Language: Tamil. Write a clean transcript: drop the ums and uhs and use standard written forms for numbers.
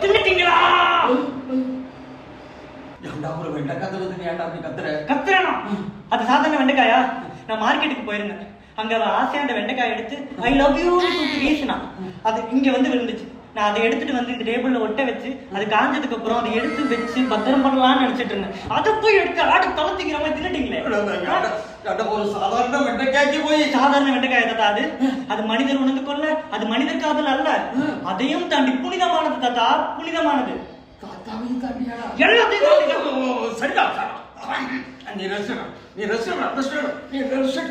தின்னுட்டீங்களா? ஒரு வெண்டைக்காய் தருது, ஏன்டா அப்படி கத்துறேனா? அது சாதாரண வெண்டைக்காயா? நான் மார்க்கெட்டுக்கு போயிருந்தேன். அங்க ஆசையா அந்த வெண்டைக்காய் எடுத்து ஐ லவ் யூ வீசினா அது இங்க வந்து விழுந்துச்சு. நான் அதை எடுத்துட்டு வந்து இந்த டேபிள்ல ஒட்ட வச்சு அது காஞ்சதுக்கு அப்புறம் அதை எடுத்து வச்சு பத்திரம் பண்ணலாம்னு நினைச்சிட்டு இருந்தேன். அதை போய் எடுத்து ஆடு தளர்த்திக்கிற மாதிரி தின்னுட்டீங்களே. ஒரு சாதாரண வெண்டைக்காய்க்கு போய் சாதாரண வெண்டைக்காய் தாத்தா அது? அது மனிதர் உணர்ந்து கொள்ள அது மனிதர் காதல் அல்ல, அதையும் தாண்டி புனிதமானது தாத்தா, புனிதமானது. எல்லாத்தையும் சரிடா. நீ ரசிகா, நீ ரசிகா, நீ ரசிகா.